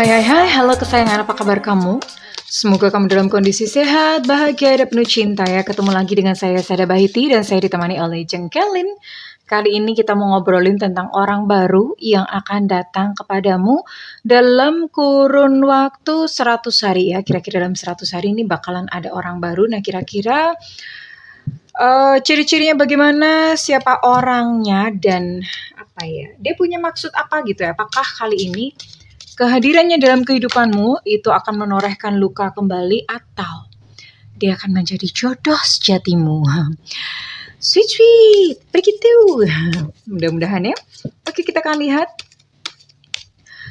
Hai, halo kesayangan, apa kabar kamu? Semoga kamu dalam kondisi sehat, bahagia, dan penuh cinta ya. Ketemu lagi dengan saya, Sada Bahiti, dan saya ditemani oleh Jengkelin. Kali ini kita mau ngobrolin tentang orang baru yang akan datang kepadamu dalam kurun waktu 100 hari ya. Kira-kira dalam 100 hari ini bakalan ada orang baru. Nah, kira-kira ciri-cirinya bagaimana, siapa orangnya, dan apa ya, dia punya maksud apa gitu ya. Apakah kali ini kehadirannya dalam kehidupanmu itu akan menorehkan luka kembali atau dia akan menjadi jodoh sejatimu. Sweet, begitu. Mudah-mudahan ya. Oke, kita akan lihat.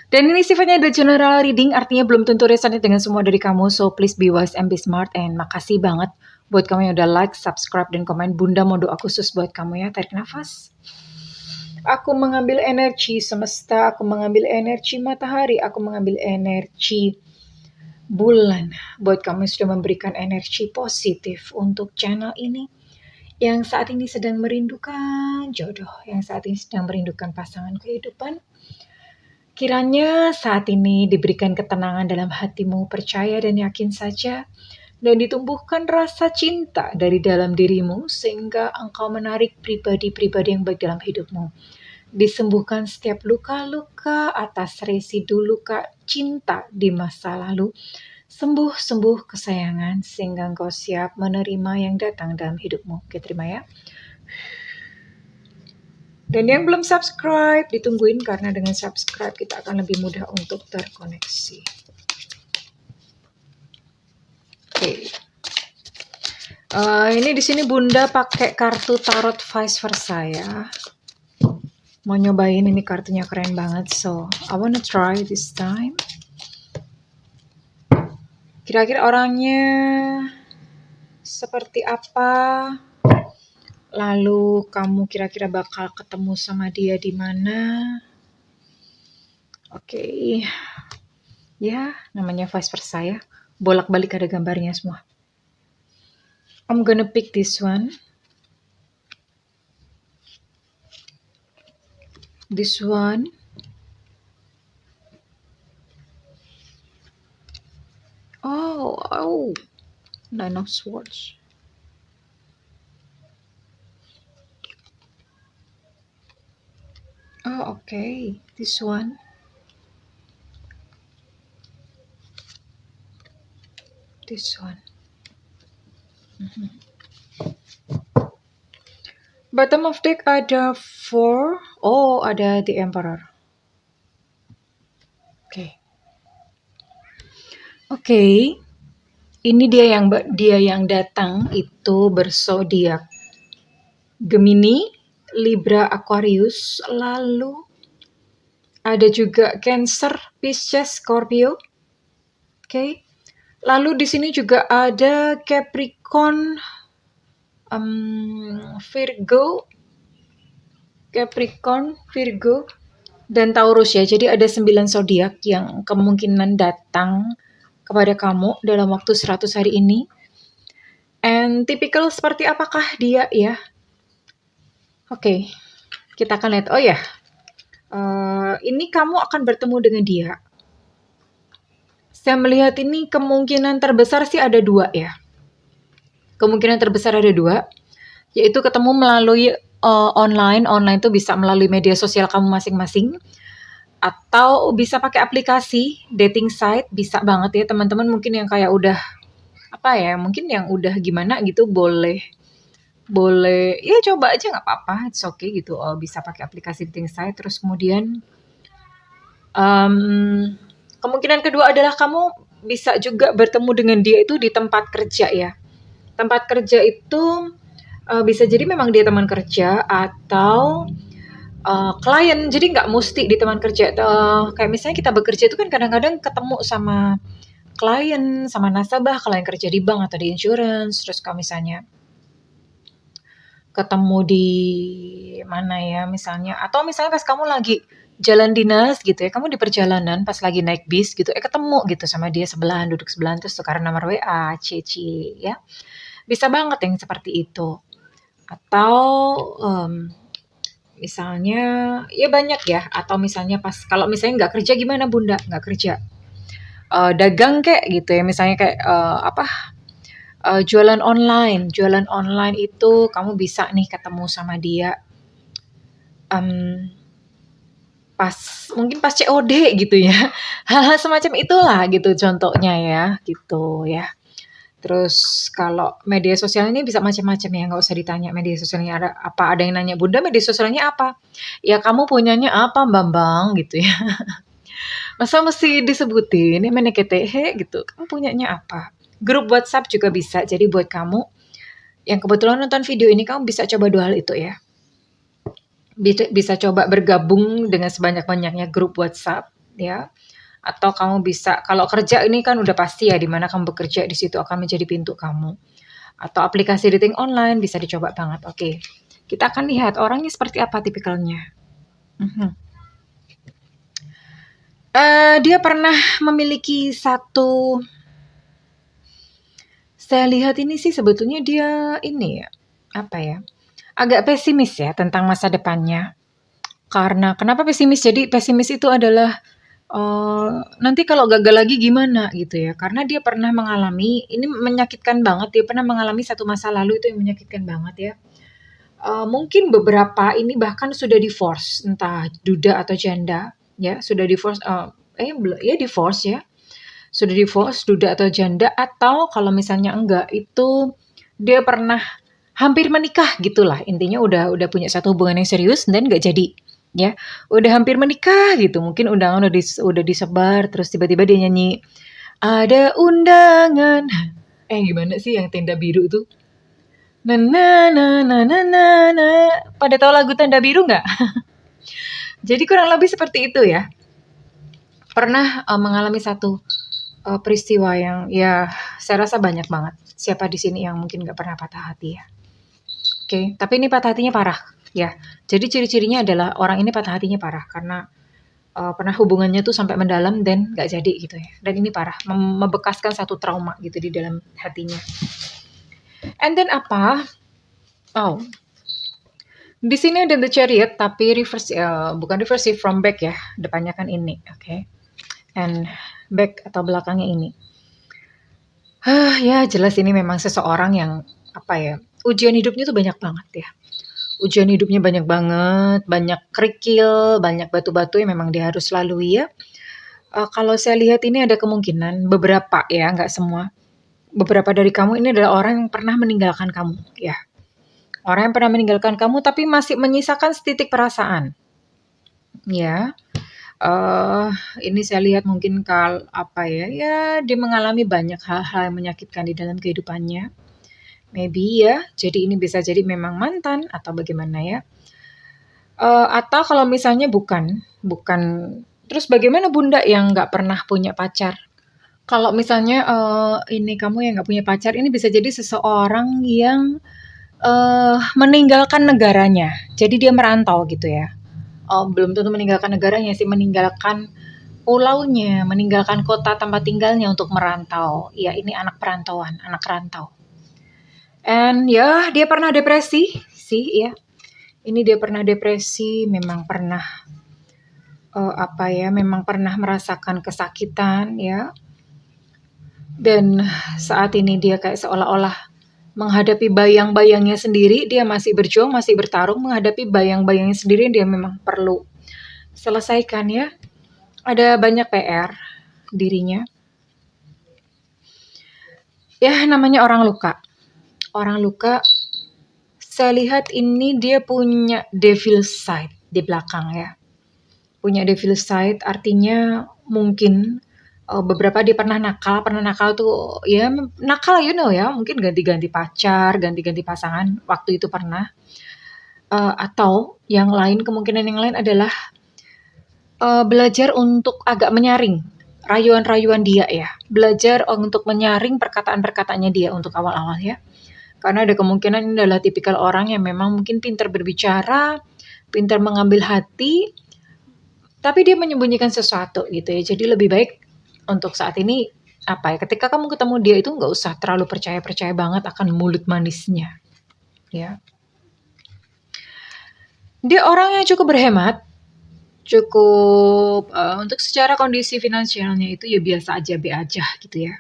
Dan ini sifatnya adalah general reading, artinya belum tentu resonate dengan semua dari kamu. So please be wise and be smart. And makasih banget buat kamu yang udah like, subscribe, dan komen. Bunda mau doa khusus buat kamu ya. Tarik nafas. Aku mengambil energi semesta, aku mengambil energi matahari, aku mengambil energi bulan. Buat kamu yang sudah memberikan energi positif untuk channel ini, yang saat ini sedang merindukan jodoh, yang saat ini sedang merindukan pasangan kehidupan. Kiranya saat ini diberikan ketenangan dalam hatimu, percaya dan yakin saja, dan ditumbuhkan rasa cinta dari dalam dirimu, sehingga engkau menarik pribadi-pribadi yang baik dalam hidupmu. Disembuhkan setiap luka-luka atas residu luka cinta di masa lalu. Sembuh kesayangan, sehingga engkau siap menerima yang datang dalam hidupmu. Oke, terima ya. Dan yang belum subscribe, ditungguin, karena dengan subscribe kita akan lebih mudah untuk terkoneksi. Oke. Ini di sini Bunda pakai kartu tarot vice versa ya. Mau nyobain, ini kartunya keren banget. So, I wanna try this time. Kira-kira orangnya seperti apa? Lalu kamu kira-kira bakal ketemu sama dia di mana? Oke. Ya, namanya vice versa ya. Bolak-balik ada gambarnya semua. I'm gonna pick this one. This one. Oh, Nine of Swords. Oh, okay. This one. This one. Bottom of deck ada 4. Oh, ada the Emperor. Oke. Ini dia yang datang itu berzodiak Gemini, Libra, Aquarius, lalu ada juga Cancer, Pisces, Scorpio. Oke. Lalu di sini juga ada Capricorn, Virgo, dan Taurus ya. Jadi ada 9 zodiak yang kemungkinan datang kepada kamu dalam waktu 100 hari ini. And typical seperti apakah dia ya? Oke, kita akan lihat. Oh ya, ini kamu akan bertemu dengan dia. Saya melihat ini kemungkinan terbesar sih ada 2 ya. Kemungkinan terbesar ada 2, yaitu ketemu melalui online. Online itu bisa melalui media sosial kamu masing-masing, atau bisa pakai aplikasi dating site, bisa banget ya teman-teman. Mungkin yang kayak udah mungkin yang udah gimana gitu, boleh ya coba aja, nggak apa-apa, it's okay gitu. Bisa pakai aplikasi dating site. Terus kemudian kemungkinan kedua adalah kamu bisa juga bertemu dengan dia itu di tempat kerja ya. Tempat kerja itu bisa jadi memang dia teman kerja atau klien. Jadi nggak mesti di teman kerja. Kayak misalnya kita bekerja itu kan kadang-kadang ketemu sama klien, sama nasabah, klien kerja di bank atau di insurance. Terus kalau misalnya ketemu di mana ya misalnya, atau misalnya pas kamu lagi jalan dinas gitu ya, kamu di perjalanan pas lagi naik bis gitu, ketemu gitu sama dia sebelahan, duduk sebelahan, terus tukaran nomor WA, cici ya. Bisa banget yang seperti itu. Atau misalnya ya banyak ya, atau misalnya pas kalau misalnya nggak kerja, gimana Bunda? Nggak kerja. dagang kayak gitu ya, misalnya kayak jualan online itu kamu bisa nih ketemu sama dia em, pas mungkin pas COD gitu ya. Hal-hal semacam itulah gitu contohnya ya, gitu ya. Terus kalau media sosial ini bisa macam-macam ya, nggak usah ditanya media sosialnya ada apa. Ada yang nanya, "Bunda media sosialnya apa?" Ya kamu punyanya apa Bambang gitu ya. Masa mesti disebutin, ini meneketehe gitu, kamu punyanya apa? Grup WhatsApp juga bisa, jadi buat kamu yang kebetulan nonton video ini kamu bisa coba 2 hal itu ya. Bisa coba bergabung dengan sebanyak-banyaknya grup WhatsApp ya, atau kamu bisa kalau kerja ini kan udah pasti ya di mana kamu bekerja di situ akan menjadi pintu kamu. Atau aplikasi dating online bisa dicoba banget. Oke, kita akan lihat orangnya seperti apa tipikalnya. Mhm. Dia pernah memiliki satu saya lihat ini sih sebetulnya dia ini ya, apa ya, agak pesimis ya tentang masa depannya. Karena kenapa pesimis? Jadi pesimis itu adalah, nanti kalau gagal lagi gimana gitu ya, karena dia pernah mengalami ini menyakitkan banget, dia pernah mengalami satu masa lalu itu yang menyakitkan banget ya. Mungkin beberapa ini bahkan sudah divorce, entah duda atau janda ya, sudah divorce, ya divorce ya. Sudah divorce, duda atau janda, atau kalau misalnya enggak, itu dia pernah hampir menikah gitulah. Intinya udah punya satu hubungan yang serius dan nggak jadi, ya. Udah hampir menikah gitu, mungkin undangan udah disebar, terus tiba-tiba dia nyanyi, "Ada undangan." Gimana sih yang tenda biru tuh? Na na na na na na na. Pada tahu lagu Tenda Biru nggak? Jadi kurang lebih seperti itu ya. Pernah mengalami satu peristiwa yang ya saya rasa banyak banget. Siapa di sini yang mungkin nggak pernah patah hati ya? Oke, tapi ini patah hatinya parah ya. Jadi ciri-cirinya adalah orang ini patah hatinya parah karena pernah hubungannya tuh sampai mendalam dan nggak jadi gitu ya. Dan ini parah, membekaskan satu trauma gitu di dalam hatinya. And then apa? Oh, di sini ada The Chariot tapi reverse, bukan reverse sih, from back ya. Depannya kan ini, oke. And back atau belakangnya ini. Ya jelas ini memang seseorang yang, apa ya, ujian hidupnya tuh banyak banget ya. Ujian hidupnya banyak banget, banyak kerikil, banyak batu-batu yang memang dia harus lalui ya. Kalau saya lihat ini ada kemungkinan beberapa ya, nggak semua. Beberapa dari kamu ini adalah orang yang pernah meninggalkan kamu ya. Orang yang pernah meninggalkan kamu tapi masih menyisakan setitik perasaan. Ya. Ini saya lihat mungkin apa ya, ya dia mengalami banyak hal-hal yang menyakitkan di dalam kehidupannya. Maybe ya, jadi ini bisa jadi memang mantan atau bagaimana ya. Atau kalau misalnya bukan, terus bagaimana Bunda yang nggak pernah punya pacar? Kalau misalnya, ini kamu yang nggak punya pacar, ini bisa jadi seseorang yang, meninggalkan negaranya. Jadi dia merantau gitu ya. Belum tentu meninggalkan negaranya sih, meninggalkan pulaunya, meninggalkan kota tempat tinggalnya untuk merantau. Ya ini anak perantauan, anak rantau. And ya dia pernah depresi sih ya. Ini dia pernah depresi, memang pernah, apa ya, memang pernah merasakan kesakitan ya. Dan saat ini dia kayak seolah-olah menghadapi bayang-bayangnya sendiri, dia masih berjuang, masih bertarung menghadapi bayang-bayangnya sendiri yang dia memang perlu selesaikan ya. Ada banyak PR dirinya. Ya namanya orang luka. Orang luka, saya lihat ini dia punya devil side di belakang ya. Punya devil side artinya mungkin beberapa dia pernah nakal tuh ya nakal ya, mungkin ganti-ganti pacar, ganti-ganti pasangan waktu itu pernah. Atau kemungkinan yang lain adalah belajar untuk agak menyaring rayuan-rayuan dia ya. Belajar untuk menyaring perkataan-perkataannya dia untuk awal-awal ya. Karena ada kemungkinan ini adalah tipikal orang yang memang mungkin pintar berbicara, pintar mengambil hati, tapi dia menyembunyikan sesuatu gitu ya. Jadi lebih baik untuk saat ini, apa ya, ketika kamu ketemu dia itu nggak usah terlalu percaya-percaya banget akan mulut manisnya, ya. Dia orang yang cukup berhemat, Cukup, untuk secara kondisi finansialnya itu ya biasa aja, B aja gitu ya,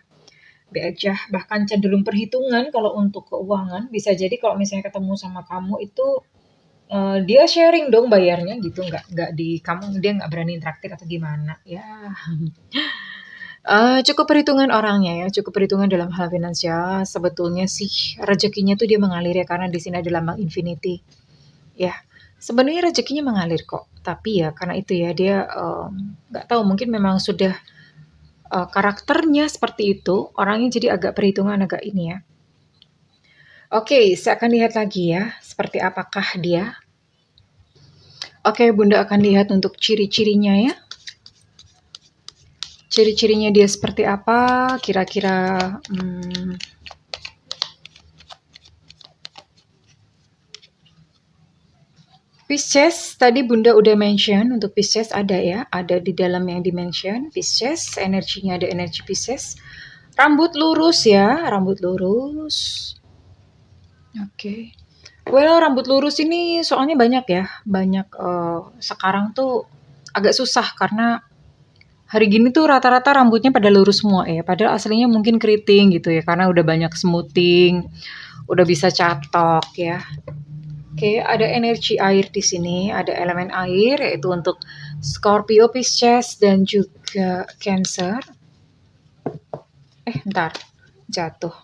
B aja. Bahkan cenderung perhitungan kalau untuk keuangan, bisa jadi kalau misalnya ketemu sama kamu itu, dia sharing dong bayarnya gitu, nggak di kamu dia nggak berani traktir atau gimana, ya. Cukup perhitungan orangnya ya, cukup perhitungan dalam hal finansial. Sebetulnya sih rezekinya tuh dia mengalir ya, karena di sini ada lambang infinity. Ya, sebenarnya rezekinya mengalir kok, tapi ya karena itu ya dia, nggak tahu mungkin memang sudah, karakternya seperti itu, orangnya jadi agak perhitungan, agak ini ya. Oke, saya akan lihat lagi ya, seperti apakah dia. Oke, Bunda akan lihat untuk ciri-cirinya ya. Ciri-cirinya dia seperti apa, kira-kira, Pisces, tadi Bunda udah mention untuk Pisces ada ya, ada di dalam yang di-mention, Pisces, energinya ada energi Pisces. Rambut lurus ya, rambut lurus. Oke. Well, rambut lurus ini soalnya banyak ya, banyak, sekarang tuh agak susah karena hari gini tuh rata-rata rambutnya pada lurus semua ya, padahal aslinya mungkin keriting gitu ya, karena udah banyak smoothing, udah bisa catok ya. Oke, ada energi air di sini, ada elemen air yaitu untuk Scorpio, Pisces dan juga Cancer. Ntar jatuh.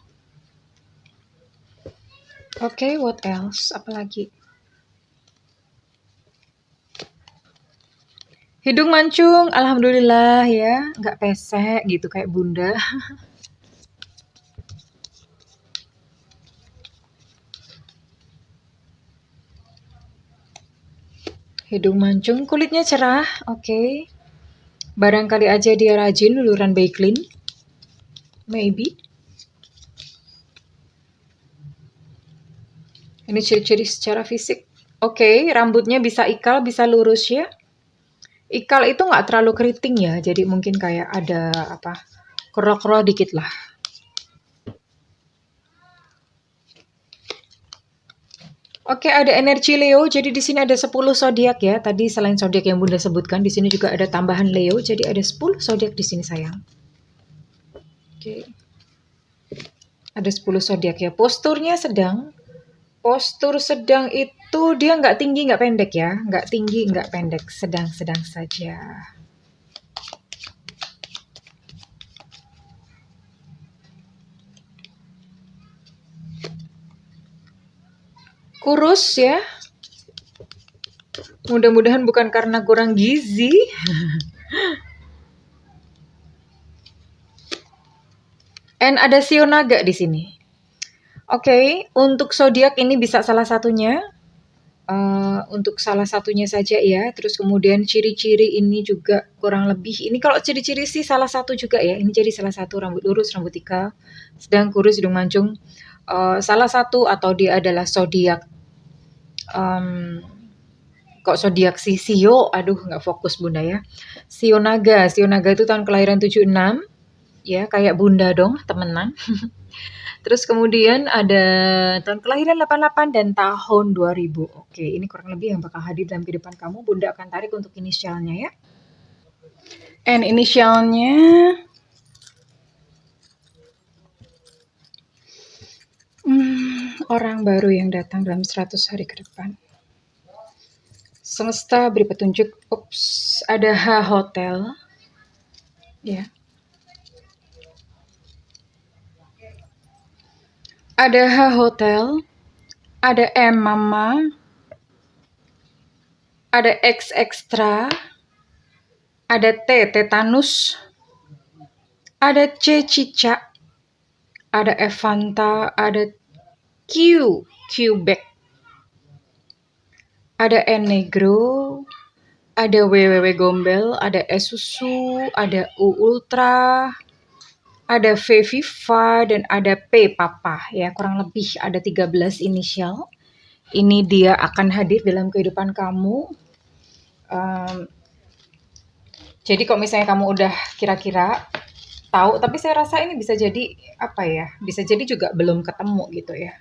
Oke, what else? Apalagi? Hidung mancung, alhamdulillah ya, nggak pesek gitu kayak Bunda. Hidung mancung, kulitnya cerah, oke. Barangkali aja dia rajin luluran Baiklin. Maybe. Ini ciri-ciri secara fisik. Oke, rambutnya bisa ikal, bisa lurus ya. Ikal itu nggak terlalu keriting ya, jadi mungkin kayak ada apa, kerok-kerok dikit lah. Oke, ada energi Leo. Jadi di sini ada 10 zodiak ya. Tadi selain zodiak yang Bunda sebutkan, di sini juga ada tambahan Leo. Jadi ada 10 zodiak di sini sayang. Oke. Ada 10 zodiak ya. Posturnya sedang. Postur sedang itu dia nggak tinggi, nggak pendek ya. Nggak tinggi, nggak pendek. Sedang-sedang saja. Kurus ya. Mudah-mudahan bukan karena kurang gizi. And ada shio naga di sini. Oke, untuk zodiak ini bisa salah satunya. Untuk salah satunya saja ya. Terus kemudian ciri-ciri ini juga kurang lebih. Ini kalau ciri-ciri sih salah satu juga ya. Ini jadi salah satu, rambut lurus, rambut ikal, sedang kurus, hidung mancung. Salah satu atau dia adalah zodiak. Kok zodiak si Shio? Aduh, nggak fokus Bunda ya. Shio naga. Shio naga itu tahun kelahiran 76. Ya, kayak Bunda dong, temenan. Terus kemudian ada tahun kelahiran 88 dan tahun 2000. Oke, ini kurang lebih yang bakal hadir dalam kehidupan kamu. Bunda akan tarik untuk inisialnya ya. And inisialnya orang baru yang datang dalam 100 hari ke depan. Semesta beri petunjuk. Ups, ada H Hotel. Ya. Ada H Hotel, ada M Mama, ada X Extra, ada T Tetanus, ada C Cicak, ada F Fanta, ada Q Quebec, ada N Negro, ada WWW Gombel, ada S Susu, ada U Ultra, ada V Viva, dan ada P Papa ya, kurang lebih ada 13 inisial. Ini dia akan hadir dalam kehidupan kamu. Jadi kalau misalnya kamu udah kira-kira tahu, tapi saya rasa ini bisa jadi apa ya? Bisa jadi juga belum ketemu gitu ya.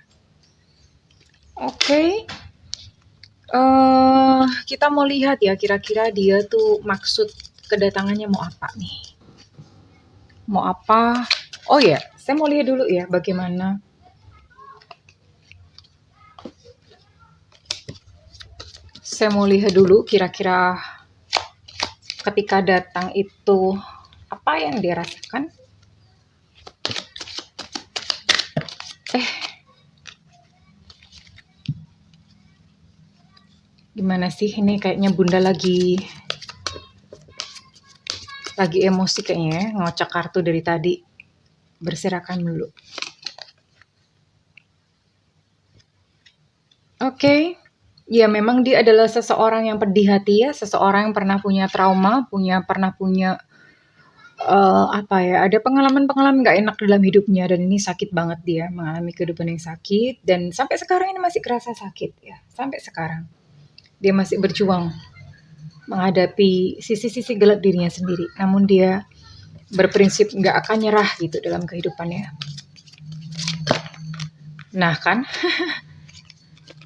Oke. Kita mau lihat ya kira-kira dia tuh maksud kedatangannya mau apa nih? Mau apa? Oh ya, saya mau lihat dulu ya bagaimana. Saya mau lihat dulu kira-kira ketika datang itu apa yang dia rasakan. Gimana sih ini kayaknya Bunda lagi emosi kayaknya ya, ngocok kartu dari tadi. Berserakan dulu. Oke. Ya memang dia adalah seseorang yang pedih hati ya, seseorang yang pernah punya trauma, pernah punya apa ya, ada pengalaman-pengalaman nggak enak dalam hidupnya dan ini sakit banget dia mengalami kehidupan yang sakit dan sampai sekarang ini masih kerasa sakit ya, sampai sekarang. Dia masih berjuang menghadapi sisi-sisi gelap dirinya sendiri, namun dia berprinsip nggak akan nyerah gitu dalam kehidupannya. Nah kan,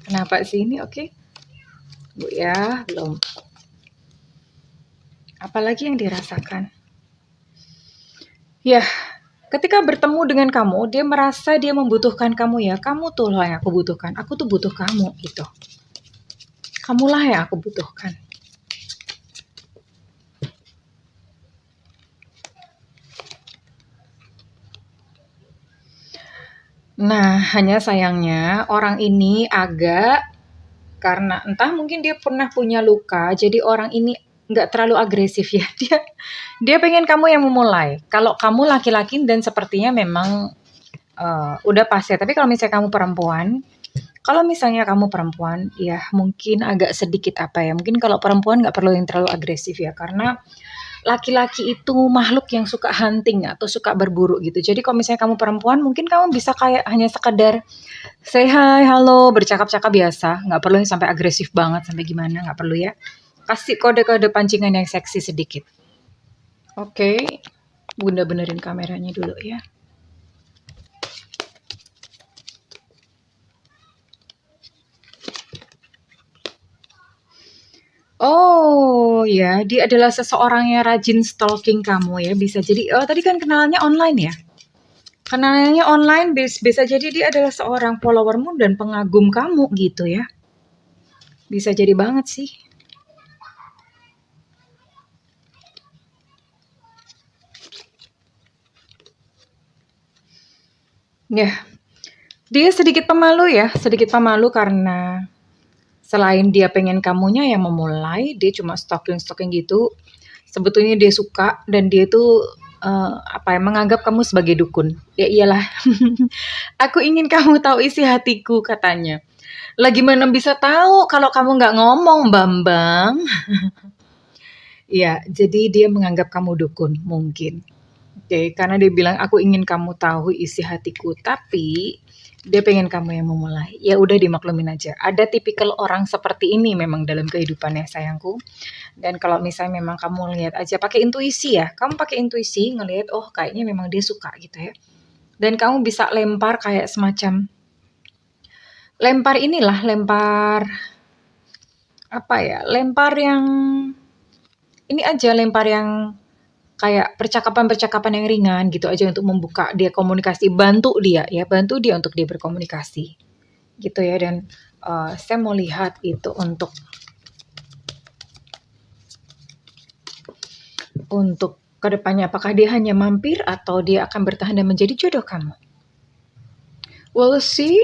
kenapa sih ini? Oke. Bu ya, belum. Apalagi yang dirasakan? Ya, ketika bertemu dengan kamu, dia merasa dia membutuhkan kamu ya. Kamu tuh loh yang aku butuhkan. Aku tuh butuh kamu gitu. Kamulah yang aku butuhkan. Nah, hanya sayangnya orang ini agak karena entah mungkin dia pernah punya luka, jadi orang ini nggak terlalu agresif ya. Dia pengen kamu yang memulai. Kalau kamu laki-laki dan sepertinya memang udah pas ya. Tapi kalau misalnya kamu perempuan, ya mungkin agak sedikit apa ya. Mungkin kalau perempuan nggak perlu yang terlalu agresif ya, karena laki-laki itu makhluk yang suka hunting atau suka berburu gitu. Jadi kalau misalnya kamu perempuan, mungkin kamu bisa kayak hanya sekadar say hi, halo, bercakap-cakap biasa. Nggak perlu yang sampai agresif banget, sampai gimana, nggak perlu ya. Kasih kode-kode pancingan yang seksi sedikit. Oke, Bunda benerin kameranya dulu ya. Oh ya, dia adalah seseorang yang rajin stalking kamu ya. Bisa jadi, oh tadi kan kenalannya online ya? Kenalannya online, bisa jadi dia adalah seorang followermu dan pengagum kamu gitu ya. Bisa jadi banget sih. Ya, dia sedikit pemalu ya, sedikit pemalu karena selain dia pengen kamunya yang memulai, dia cuma stalking-stalking gitu. Sebetulnya dia suka dan dia tuh apa ya, menganggap kamu sebagai dukun. Ya iyalah. Aku ingin kamu tahu isi hatiku katanya. Lah gimana bisa tahu kalau kamu nggak ngomong, Bambang? Ya, jadi dia menganggap kamu dukun mungkin. Oke, karena dia bilang aku ingin kamu tahu isi hatiku, tapi dia pengen kamu yang memulai. Ya udah dimaklumin aja. Ada tipikal orang seperti ini memang dalam kehidupannya sayangku. Dan kalau misalnya memang kamu lihat aja pakai intuisi ya, kamu pakai intuisi ngelihat oh kayaknya memang dia suka gitu ya. Dan kamu bisa lempar kayak semacam lempar apa ya? Lempar yang kayak percakapan-percakapan yang ringan gitu aja untuk membuka dia komunikasi, bantu dia untuk dia berkomunikasi gitu ya. Dan saya mau lihat itu untuk kedepannya apakah dia hanya mampir atau dia akan bertahan dan menjadi jodoh kamu. We'll see.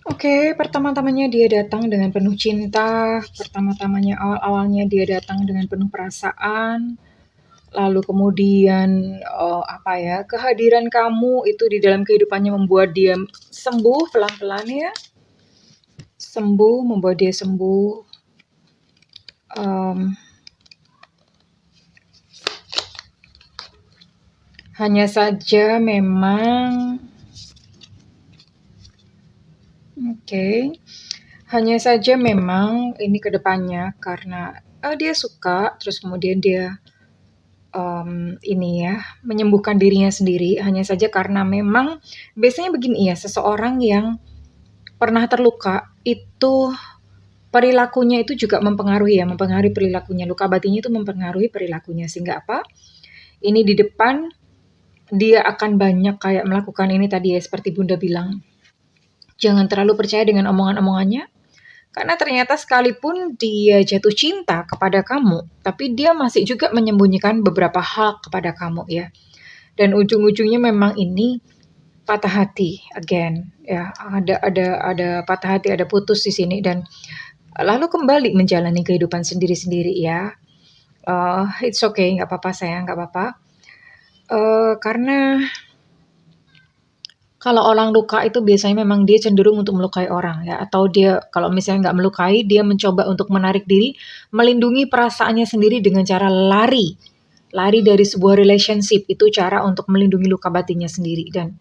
Oke, pertama-tamanya dia datang dengan penuh cinta, awal-awalnya dia datang dengan penuh perasaan, lalu kemudian apa ya, kehadiran kamu itu di dalam kehidupannya membuat dia sembuh pelan-pelan ya, membuat dia sembuh. Hanya saja memang hanya saja memang ini kedepannya karena dia suka, terus kemudian dia ini ya, menyembuhkan dirinya sendiri, hanya saja karena memang biasanya begini ya, seseorang yang pernah terluka itu perilakunya itu juga mempengaruhi ya, mempengaruhi perilakunya. Luka batinnya itu mempengaruhi perilakunya, sehingga apa? Ini di depan dia akan banyak kayak melakukan ini tadi ya, seperti Bunda bilang. Jangan terlalu percaya dengan omongan-omongannya, karena ternyata sekalipun dia jatuh cinta kepada kamu, tapi dia masih juga menyembunyikan beberapa hal kepada kamu ya. Dan ujung-ujungnya memang ini patah hati again ya. Ada patah hati, ada putus di sini dan lalu kembali menjalani kehidupan sendiri-sendiri ya. It's okay, nggak apa-apa sayang, nggak apa-apa. Karena kalau orang luka itu biasanya memang dia cenderung untuk melukai orang ya, atau dia kalau misalnya nggak melukai, dia mencoba untuk menarik diri, melindungi perasaannya sendiri dengan cara lari. Lari dari sebuah relationship, itu cara untuk melindungi luka batinnya sendiri. Dan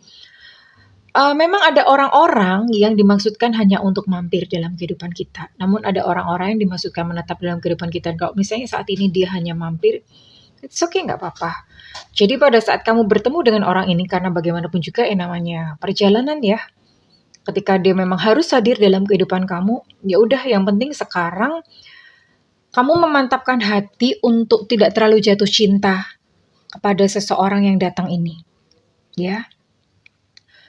memang ada orang-orang yang dimaksudkan hanya untuk mampir dalam kehidupan kita. Namun ada orang-orang yang dimaksudkan menetap dalam kehidupan kita. Kalau misalnya saat ini dia hanya mampir, it's okay, nggak apa-apa. Jadi pada saat kamu bertemu dengan orang ini, karena bagaimanapun juga yang namanya perjalanan ya, ketika dia memang harus hadir dalam kehidupan kamu, ya udah yang penting sekarang kamu memantapkan hati untuk tidak terlalu jatuh cinta kepada seseorang yang datang ini. Ya,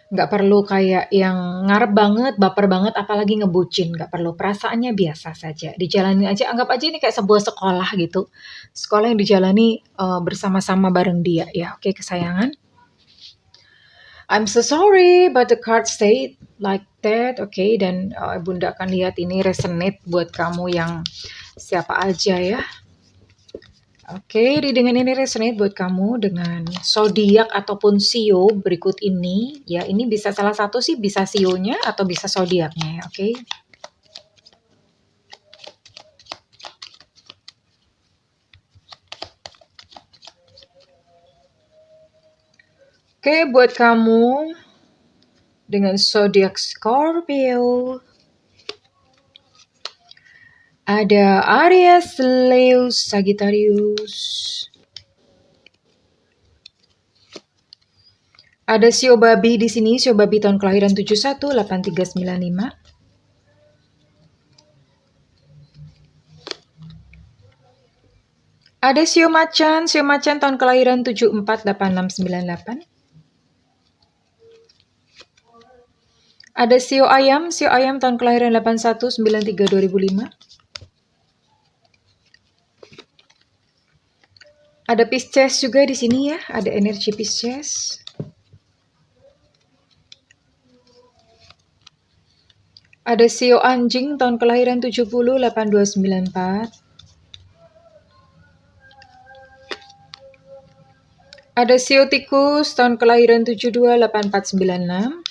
nggak perlu kayak yang ngarep banget, baper banget, apalagi ngebucin. Nggak perlu, perasaannya biasa saja. Dijalani aja, anggap aja ini kayak sebuah sekolah gitu. Sekolah yang dijalani bersama-sama bareng dia ya. Oke, kesayangan. I'm so sorry, but the card say like that. Oke, dan Bunda akan lihat ini resonate buat kamu yang siapa aja ya. Oke, readingan ini resonate buat kamu dengan zodiak ataupun sio berikut ini. Ya, ini bisa salah satu sih, bisa sionya atau bisa zodiaknya ya, oke. Oke, buat kamu dengan zodiak Scorpio. Ada Aries, Leo, Sagittarius. Ada sio babi di sini, sio babi tahun kelahiran 71 8395. Ada sio macan tahun kelahiran 74 8698. Ada sio ayam tahun kelahiran 81 93 2005. Ada Pisces juga di sini ya, ada energi Pisces. Ada sio anjing tahun kelahiran 70 8294. Ada sio tikus tahun kelahiran 72 8496.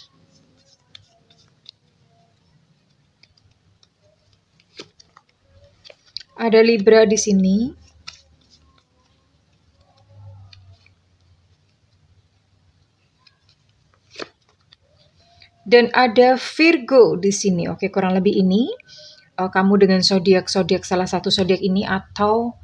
Ada Libra di sini. Dan ada Virgo di sini. Oke, kurang lebih ini kamu dengan zodiak salah satu zodiak ini, atau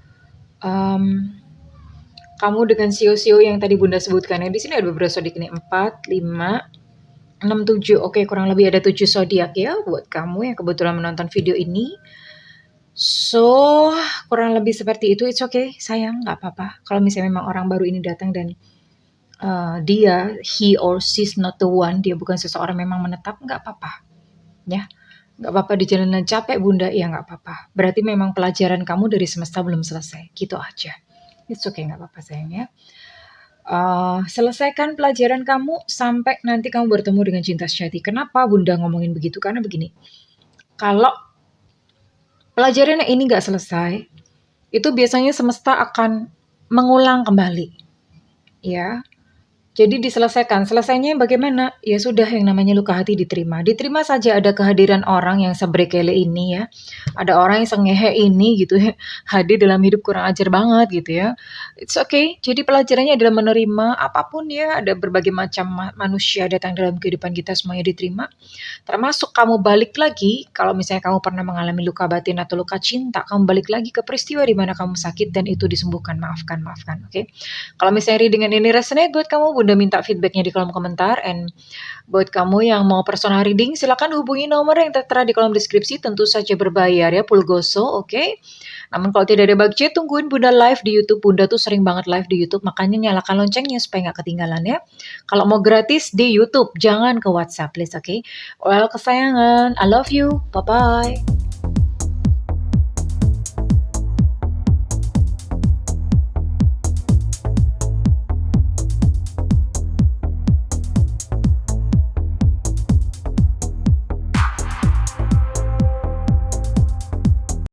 kamu dengan sio-sio yang tadi Bunda sebutkan ya. Di sini ada beberapa zodiak ini, 4, 5, 6, 7. Oke, kurang lebih ada 7 zodiak ya buat kamu yang kebetulan menonton video ini. So, kurang lebih seperti itu. It's okay, sayang, nggak apa-apa. Kalau misalnya memang orang baru ini datang dan he or she's not the one, dia bukan seseorang memang menetap, nggak apa-apa. Ya, nggak apa-apa di jalanan capek Bunda, ya nggak apa-apa. Berarti memang pelajaran kamu dari semesta belum selesai, gitu aja. It's okay, nggak apa-apa sayang ya. Selesaikan pelajaran kamu sampai nanti kamu bertemu dengan cinta sejati. Kenapa Bunda ngomongin begitu? Karena begini, kalau pelajaran ini nggak selesai, itu biasanya semesta akan mengulang kembali. Ya, Jadi diselesaikan, selesainya bagaimana? Ya sudah yang namanya luka hati diterima. Diterima saja ada kehadiran orang yang sebrekele ini ya. Ada orang yang sengehe ini gitu ya, hadir dalam hidup kurang ajar banget gitu ya. It's okay. Jadi pelajarannya adalah menerima apapun ya, ada berbagai macam manusia datang dalam kehidupan kita semuanya diterima. Termasuk kamu balik lagi, kalau misalnya kamu pernah mengalami luka batin atau luka cinta, kamu balik lagi ke peristiwa di mana kamu sakit dan itu disembuhkan. Maafkan, maafkan, oke? Kalau misalnya readingan ini resonate buat kamu, Bunda minta feedbacknya di kolom komentar. And buat kamu yang mau personal reading, silakan hubungi nomor yang tertera di kolom deskripsi. Tentu saja berbayar ya, Pulgoso, oke? Namun kalau tidak ada budget, tungguin Bunda live di YouTube. Bunda tuh sering banget live di YouTube, makanya nyalakan loncengnya supaya nggak ketinggalan ya. Kalau mau gratis di YouTube, jangan ke WhatsApp, please, oke? Well, kesayangan, I love you, bye-bye.